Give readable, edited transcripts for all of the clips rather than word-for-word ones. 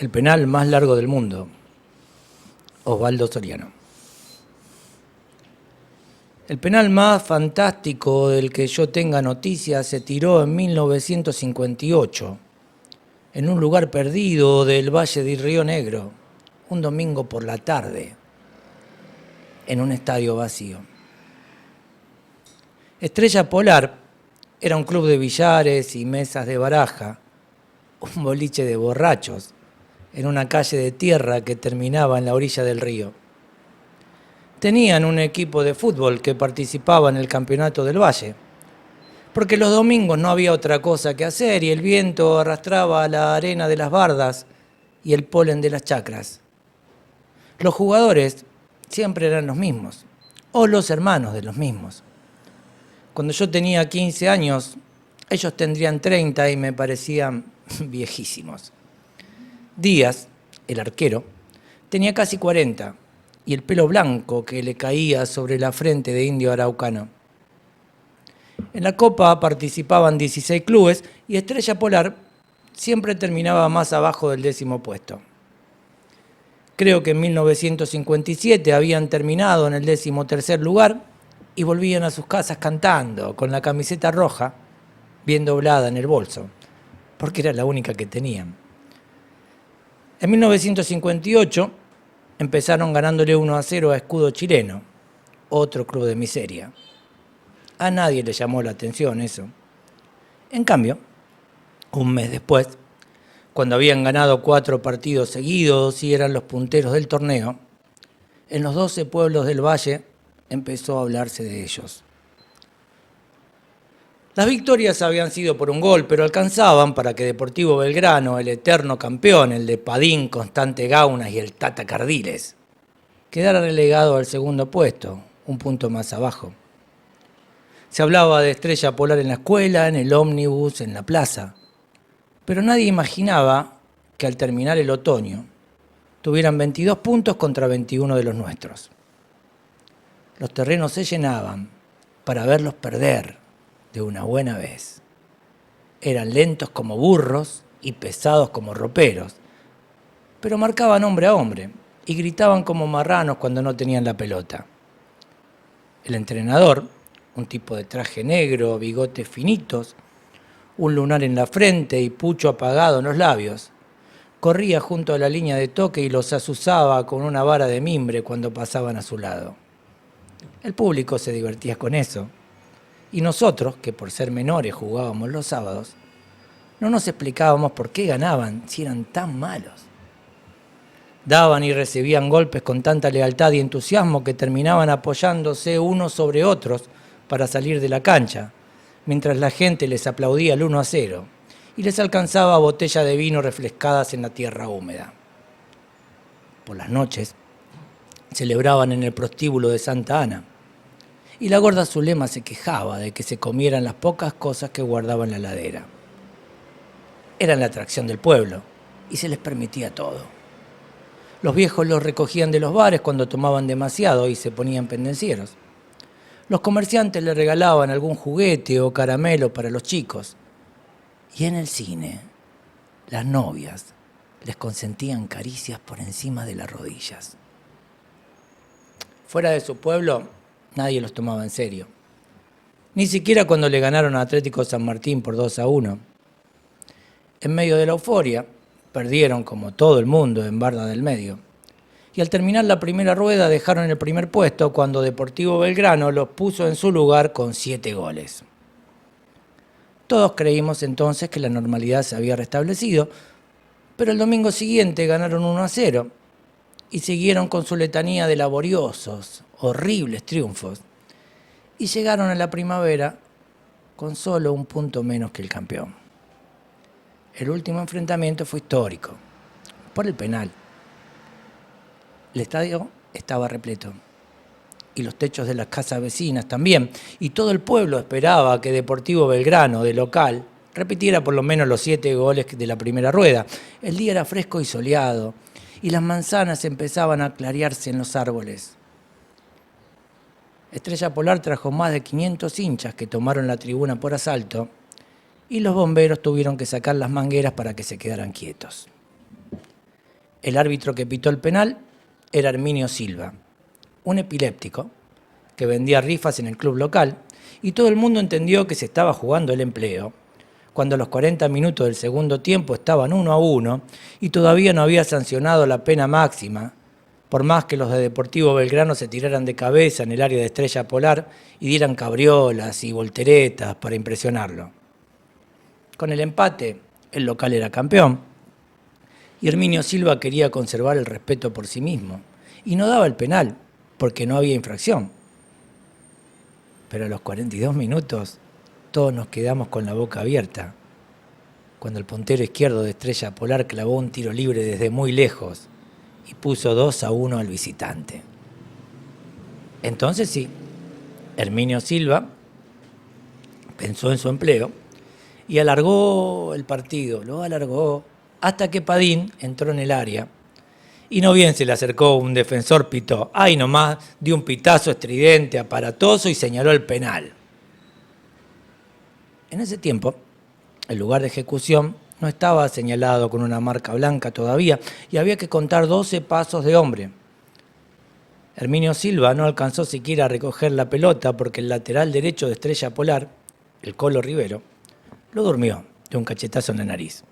El penal más largo del mundo, Osvaldo Soriano. El penal más fantástico del que yo tenga noticia se tiró en 1958, en un lugar perdido del Valle de Río Negro, un domingo por la tarde, en un estadio vacío. Estrella Polar era un club de billares y mesas de baraja, un boliche de borrachos, en una calle de tierra que terminaba en la orilla del río. Tenían un equipo de fútbol que participaba en el campeonato del Valle, porque los domingos no había otra cosa que hacer y el viento arrastraba la arena de las bardas y el polen de las chacras. Los jugadores siempre eran los mismos, o los hermanos de los mismos. Cuando yo tenía 15 años, ellos tendrían 30 y me parecían viejísimos. Díaz, el arquero, tenía casi 40 y el pelo blanco que le caía sobre la frente de indio araucano. En la Copa participaban 16 clubes y Estrella Polar siempre terminaba más abajo del 10º puesto. Creo que en 1957 habían terminado en el 13º lugar y volvían a sus casas cantando, con la camiseta roja, bien doblada en el bolso, porque era la única que tenían. En 1958 empezaron ganándole 1-0 a Escudo Chileno, otro club de miseria. A nadie le llamó la atención eso. En cambio, un mes después, cuando habían ganado 4 partidos seguidos y eran los punteros del torneo, en los 12 pueblos del Valle empezó a hablarse de ellos. Las victorias habían sido por un gol, pero alcanzaban para que Deportivo Belgrano, el eterno campeón, el de Padín, Constante Gaunas y el Tata Cardiles, quedara relegado al 2º puesto, un punto más abajo. Se hablaba de Estrella Polar en la escuela, en el ómnibus, en la plaza, pero nadie imaginaba que al terminar el otoño tuvieran 22 puntos contra 21 de los nuestros. Los terrenos se llenaban para verlos perder de una buena vez. Eran lentos como burros y pesados como roperos, pero marcaban hombre a hombre y gritaban como marranos cuando no tenían la pelota. El entrenador, un tipo de traje negro, bigotes finitos, un lunar en la frente y pucho apagado en los labios, corría junto a la línea de toque y los azuzaba con una vara de mimbre cuando pasaban a su lado. El público se divertía con eso. Y nosotros, que por ser menores jugábamos los sábados, no nos explicábamos por qué ganaban si eran tan malos. Daban y recibían golpes con tanta lealtad y entusiasmo que terminaban apoyándose unos sobre otros para salir de la cancha, mientras la gente les aplaudía el 1-0 y les alcanzaba botella de vino refrescadas en la tierra húmeda. Por las noches celebraban en el prostíbulo de Santa Ana, y la gorda Zulema se quejaba de que se comieran las pocas cosas que guardaba en la heladera. Eran la atracción del pueblo y se les permitía todo. Los viejos los recogían de los bares cuando tomaban demasiado y se ponían pendencieros. Los comerciantes les regalaban algún juguete o caramelo para los chicos. Y en el cine, las novias les consentían caricias por encima de las rodillas. Fuera de su pueblo, nadie los tomaba en serio. Ni siquiera cuando le ganaron a Atlético San Martín por 2-1. En medio de la euforia, perdieron como todo el mundo en Barda del Medio. Y al terminar la primera rueda dejaron el primer puesto cuando Deportivo Belgrano los puso en su lugar con 7 goles. Todos creímos entonces que la normalidad se había restablecido, pero el domingo siguiente ganaron 1-0 y siguieron con su letanía de laboriosos, horribles triunfos, y llegaron a la primavera con solo un punto menos que el campeón. El último enfrentamiento fue histórico, por el penal. El estadio estaba repleto, y los techos de las casas vecinas también, y todo el pueblo esperaba que Deportivo Belgrano, de local, repitiera por lo menos los 7 goles de la primera rueda. El día era fresco y soleado, y las manzanas empezaban a clarearse en los árboles. Estrella Polar trajo más de 500 hinchas que tomaron la tribuna por asalto y los bomberos tuvieron que sacar las mangueras para que se quedaran quietos. El árbitro que pitó el penal era Herminio Silva, un epiléptico que vendía rifas en el club local, y todo el mundo entendió que se estaba jugando el empleo, cuando a los 40 minutos del segundo tiempo estaban 1-1 y todavía no había sancionado la pena máxima, por más que los de Deportivo Belgrano se tiraran de cabeza en el área de Estrella Polar y dieran cabriolas y volteretas para impresionarlo. Con el empate, el local era campeón, y Herminio Silva quería conservar el respeto por sí mismo, y no daba el penal, porque no había infracción. Pero a los 42 minutos, todos nos quedamos con la boca abierta, cuando el puntero izquierdo de Estrella Polar clavó un tiro libre desde muy lejos y puso 2-1 al visitante. Entonces sí, Herminio Silva pensó en su empleo y alargó el partido, lo alargó hasta que Padín entró en el área y no bien se le acercó un defensor, pitó, ¡ay nomás!, dio un pitazo estridente, aparatoso y señaló el penal. En ese tiempo, el lugar de ejecución no estaba señalado con una marca blanca todavía y había que contar 12 pasos de hombre. Herminio Silva no alcanzó siquiera a recoger la pelota porque el lateral derecho de Estrella Polar, el Colo Rivero, lo durmió de un cachetazo en la nariz.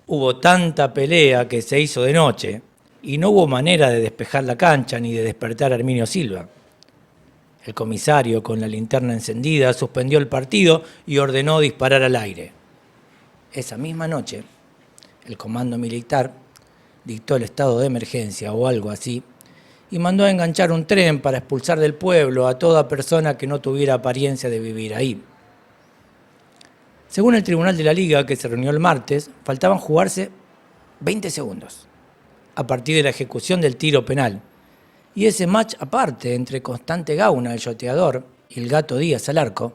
Hubo tanta pelea que se hizo de noche y no hubo manera de despejar la cancha ni de despertar a Herminio Silva. El comisario, con la linterna encendida, suspendió el partido y ordenó disparar al aire. Esa misma noche, el comando militar dictó el estado de emergencia o algo así y mandó a enganchar un tren para expulsar del pueblo a toda persona que no tuviera apariencia de vivir ahí. Según el Tribunal de la Liga, que se reunió el martes, faltaban jugarse 20 segundos a partir de la ejecución del tiro penal. Y ese match aparte entre Constante Gauna, el yoteador, y el Gato Díaz al arco,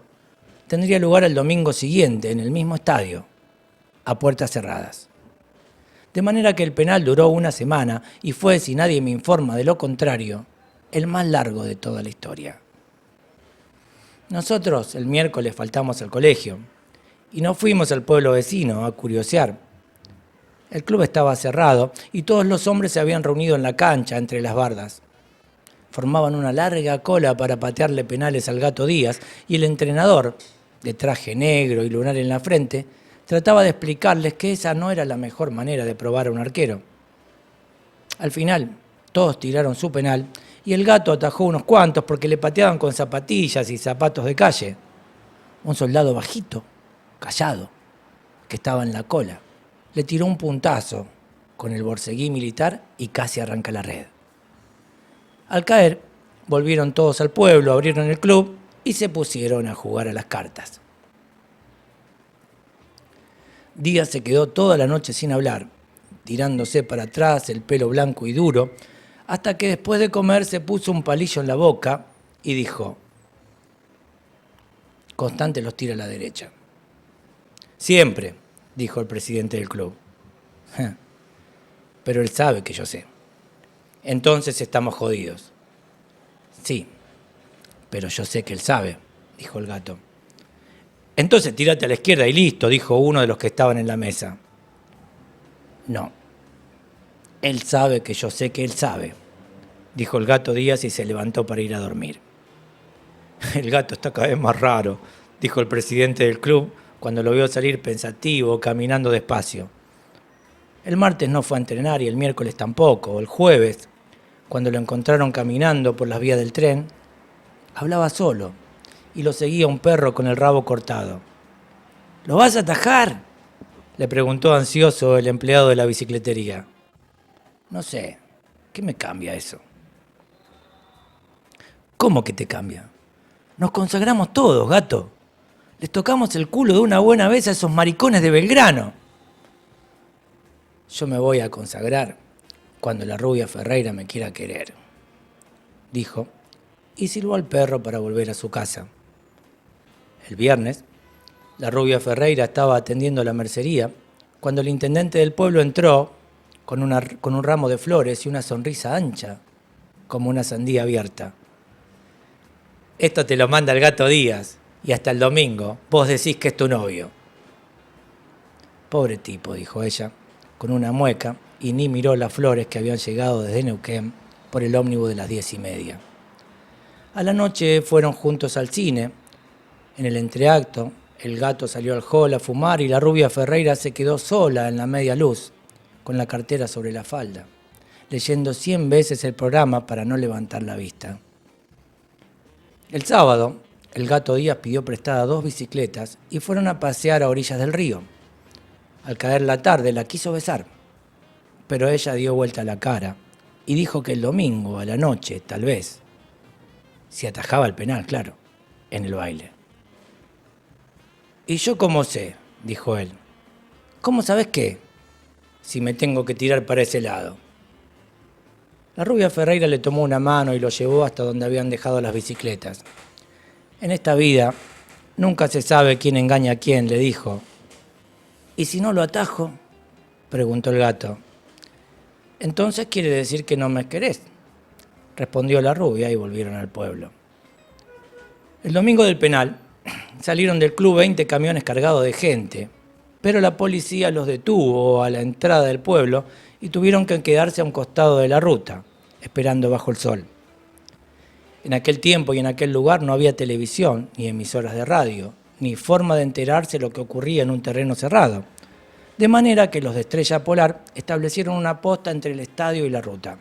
tendría lugar el domingo siguiente en el mismo estadio, a puertas cerradas. De manera que el penal duró una semana y fue, si nadie me informa de lo contrario, el más largo de toda la historia. Nosotros el miércoles faltamos al colegio y no fuimos al pueblo vecino a curiosear. El club estaba cerrado y todos los hombres se habían reunido en la cancha entre las bardas. Formaban una larga cola para patearle penales al Gato Díaz y el entrenador, de traje negro y lunar en la frente, trataba de explicarles que esa no era la mejor manera de probar a un arquero. Al final, todos tiraron su penal y el Gato atajó unos cuantos porque le pateaban con zapatillas y zapatos de calle. Un soldado bajito, callado, que estaba en la cola, le tiró un puntazo con el borceguí militar y casi arranca la red. Al caer, volvieron todos al pueblo, abrieron el club y se pusieron a jugar a las cartas. Díaz se quedó toda la noche sin hablar, tirándose para atrás el pelo blanco y duro, hasta que después de comer se puso un palillo en la boca y dijo: Constante los tira a la derecha. Siempre, dijo el presidente del club. Pero él sabe que yo sé. Entonces estamos jodidos. Sí, pero yo sé que él sabe, dijo el Gato. Entonces tírate a la izquierda y listo, dijo uno de los que estaban en la mesa. No, él sabe que yo sé que él sabe, dijo el Gato Díaz y se levantó para ir a dormir. El Gato está cada vez más raro, dijo el presidente del club cuando lo vio salir pensativo, caminando despacio. El martes no fue a entrenar y el miércoles tampoco. El jueves, cuando lo encontraron caminando por las vías del tren, hablaba solo y lo seguía un perro con el rabo cortado. ¿Lo vas a atajar?, le preguntó ansioso el empleado de la bicicletería. No sé, ¿qué me cambia eso? ¿Cómo que te cambia? Nos consagramos todos, Gato. Les tocamos el culo de una buena vez a esos maricones de Belgrano. Yo me voy a consagrar cuando la rubia Ferreira me quiera querer, dijo, y silbó al perro para volver a su casa. El viernes, la rubia Ferreira estaba atendiendo la mercería cuando el intendente del pueblo entró con un ramo de flores y una sonrisa ancha, como una sandía abierta. Esto te lo manda el Gato Díaz y hasta el domingo vos decís que es tu novio. Pobre tipo, dijo ella, con una mueca, y ni miró las flores que habían llegado desde Neuquén por el ómnibus de las 10:30. A la noche fueron juntos al cine. En el entreacto, el gato salió al hall a fumar y la rubia Ferreira se quedó sola en la media luz, con la cartera sobre la falda, leyendo 100 veces el programa para no levantar la vista. El sábado, el gato Díaz pidió prestada 2 bicicletas y fueron a pasear a orillas del río. Al caer la tarde la quiso besar, pero ella dio vuelta la cara y dijo que el domingo a la noche, tal vez, si atajaba el penal, claro, en el baile. «¿Y yo cómo sé?», dijo él. «¿Cómo sabes qué? Si me tengo que tirar para ese lado». La rubia Ferreira le tomó una mano y lo llevó hasta donde habían dejado las bicicletas. «En esta vida nunca se sabe quién engaña a quién», le dijo. «¿Y si no lo atajo?», preguntó el gato. «Entonces quiere decir que no me querés», respondió la rubia y volvieron al pueblo. El domingo del penal salieron del club 20 camiones cargados de gente, pero la policía los detuvo a la entrada del pueblo y tuvieron que quedarse a un costado de la ruta, esperando bajo el sol. En aquel tiempo y en aquel lugar no había televisión, ni emisoras de radio, ni forma de enterarse lo que ocurría en un terreno cerrado, de manera que los de Estrella Polar establecieron una posta entre el estadio y la ruta.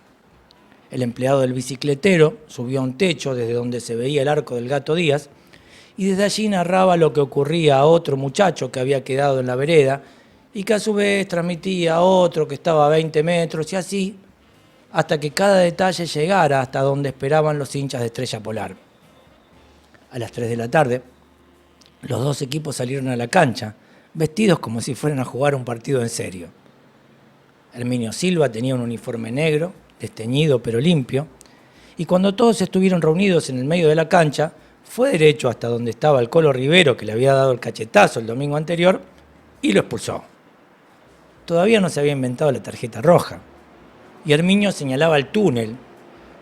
El empleado del bicicletero subió a un techo desde donde se veía el arco del Gato Díaz y desde allí narraba lo que ocurría a otro muchacho que había quedado en la vereda y que a su vez transmitía a otro que estaba a 20 metros y así hasta que cada detalle llegara hasta donde esperaban los hinchas de Estrella Polar. A las 3 de la tarde, los 2 equipos salieron a la cancha, vestidos como si fueran a jugar un partido en serio. Herminio Silva tenía un uniforme negro, desteñido pero limpio, y cuando todos estuvieron reunidos en el medio de la cancha, fue derecho hasta donde estaba el Colo Rivero, que le había dado el cachetazo el domingo anterior, y lo expulsó. Todavía no se había inventado la tarjeta roja, y Herminio señalaba el túnel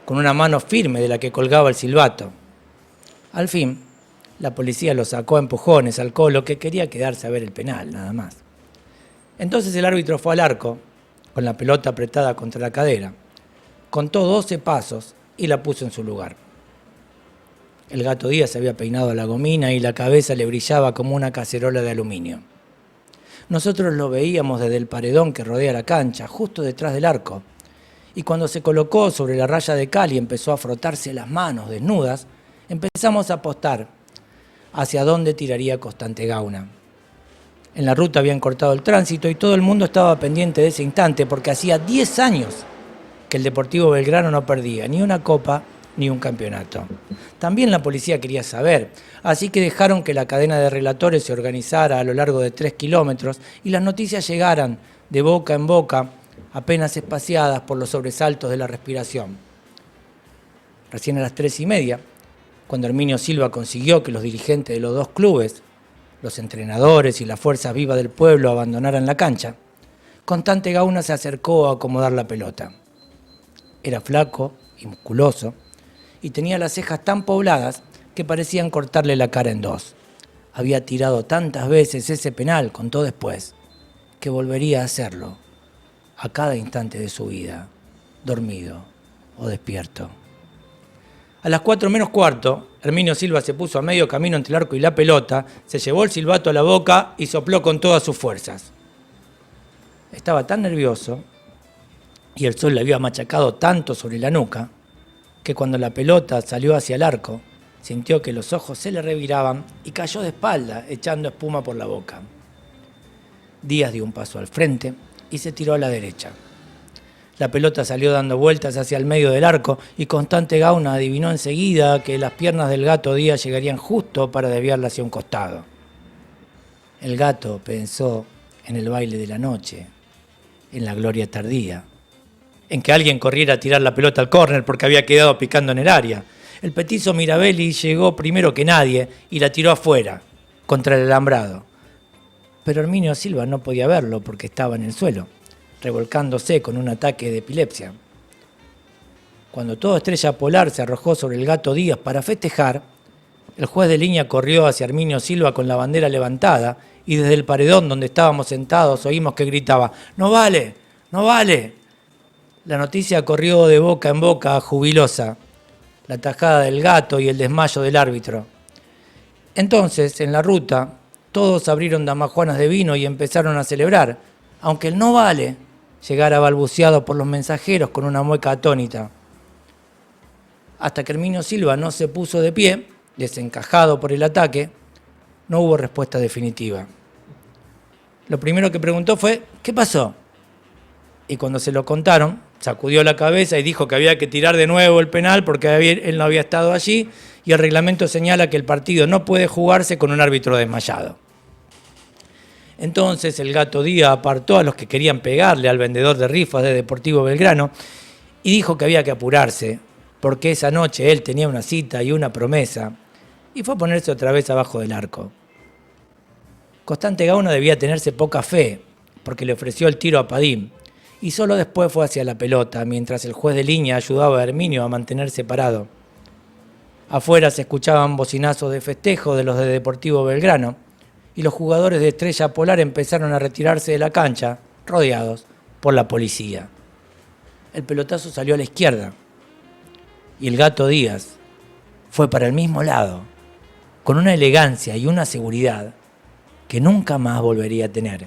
con una mano firme de la que colgaba el silbato. Al fin, la policía lo sacó a empujones al Colo, que quería quedarse a ver el penal, nada más. Entonces el árbitro fue al arco, con la pelota apretada contra la cadera, contó 12 pasos y la puso en su lugar. El Gato Díaz se había peinado a la gomina y la cabeza le brillaba como una cacerola de aluminio. Nosotros lo veíamos desde el paredón que rodea la cancha, justo detrás del arco, y cuando se colocó sobre la raya de cal y empezó a frotarse las manos desnudas, empezamos a apostar hacia dónde tiraría Constante Gauna. En la ruta habían cortado el tránsito y todo el mundo estaba pendiente de ese instante porque hacía 10 años que el Deportivo Belgrano no perdía ni una copa ni un campeonato. También la policía quería saber, así que dejaron que la cadena de relatores se organizara a lo largo de 3 kilómetros y las noticias llegaran de boca en boca, apenas espaciadas por los sobresaltos de la respiración. Recién a las 3:30, cuando Herminio Silva consiguió que los dirigentes de los 2 clubes, los entrenadores y las fuerzas vivas del pueblo abandonaran la cancha, Constante Gauna se acercó a acomodar la pelota. Era flaco y musculoso y tenía las cejas tan pobladas que parecían cortarle la cara en 2. Había tirado tantas veces ese penal, contó después, que volvería a hacerlo a cada instante de su vida, dormido o despierto. A las 4 menos cuarto, Herminio Silva se puso a medio camino entre el arco y la pelota, se llevó el silbato a la boca y sopló con todas sus fuerzas. Estaba tan nervioso y el sol le había machacado tanto sobre la nuca que cuando la pelota salió hacia el arco, sintió que los ojos se le reviraban y cayó de espalda, echando espuma por la boca. Díaz dio un paso al frente y se tiró a la derecha. La pelota salió dando vueltas hacia el medio del arco y Constante Gauna adivinó enseguida que las piernas del Gato Díaz llegarían justo para desviarla hacia un costado. El gato pensó en el baile de la noche, en la gloria tardía, en que alguien corriera a tirar la pelota al córner porque había quedado picando en el área. El petizo Mirabelli llegó primero que nadie y la tiró afuera, contra el alambrado. Pero Herminio Silva no podía verlo porque estaba en el suelo, revolcándose con un ataque de epilepsia. Cuando todo Estrella Polar se arrojó sobre el Gato Díaz para festejar, el juez de línea corrió hacia Herminio Silva con la bandera levantada y desde el paredón donde estábamos sentados oímos que gritaba: ¡No vale! ¡No vale! La noticia corrió de boca en boca jubilosa, la tajada del gato y el desmayo del árbitro. Entonces, en la ruta, todos abrieron damajuanas de vino y empezaron a celebrar, aunque el no vale llegara balbuceado por los mensajeros con una mueca atónita. Hasta que Herminio Silva no se puso de pie, desencajado por el ataque, no hubo respuesta definitiva. Lo primero que preguntó fue, ¿qué pasó? Y cuando se lo contaron, sacudió la cabeza y dijo que había que tirar de nuevo el penal porque él no había estado allí y el reglamento señala que el partido no puede jugarse con un árbitro desmayado. Entonces el Gato Díaz apartó a los que querían pegarle al vendedor de rifas de Deportivo Belgrano y dijo que había que apurarse porque esa noche él tenía una cita y una promesa y fue a ponerse otra vez abajo del arco. Constante Gauna debía tenerse poca fe porque le ofreció el tiro a Padín y solo después fue hacia la pelota, mientras el juez de línea ayudaba a Herminio a mantenerse parado. Afuera se escuchaban bocinazos de festejo de los de Deportivo Belgrano y los jugadores de Estrella Polar empezaron a retirarse de la cancha, rodeados por la policía. El pelotazo salió a la izquierda y el Gato Díaz fue para el mismo lado, con una elegancia y una seguridad que nunca más volvería a tener.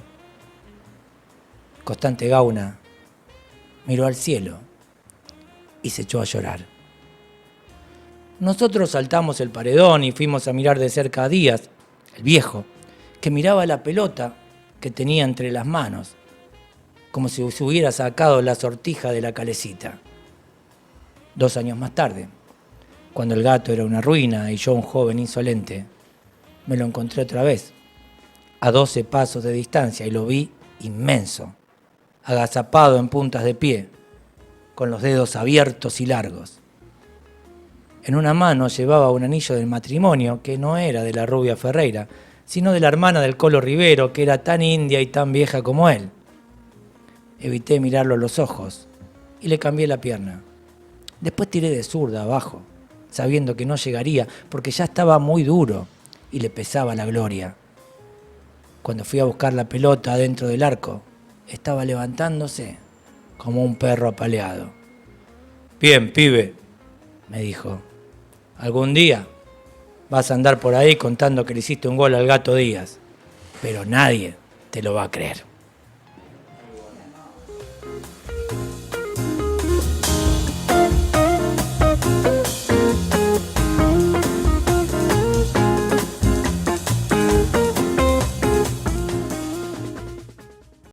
Constante Gauna miró al cielo y se echó a llorar. Nosotros saltamos el paredón y fuimos a mirar de cerca a Díaz, el viejo, que miraba la pelota que tenía entre las manos, como si se hubiera sacado la sortija de la calecita. 2 años más tarde, cuando el gato era una ruina y yo un joven insolente, me lo encontré otra vez, a 12 pasos de distancia, y lo vi inmenso, agazapado en puntas de pie, con los dedos abiertos y largos. En una mano llevaba un anillo del matrimonio que no era de la rubia Ferreira, sino de la hermana del Colo Rivero, que era tan india y tan vieja como él. Evité mirarlo a los ojos y le cambié la pierna. Después tiré de zurda abajo, sabiendo que no llegaría porque ya estaba muy duro y le pesaba la gloria. Cuando fui a buscar la pelota dentro del arco, estaba levantándose como un perro apaleado. «Bien, pibe», me dijo, «algún día vas a andar por ahí contando que le hiciste un gol al Gato Díaz, pero nadie te lo va a creer».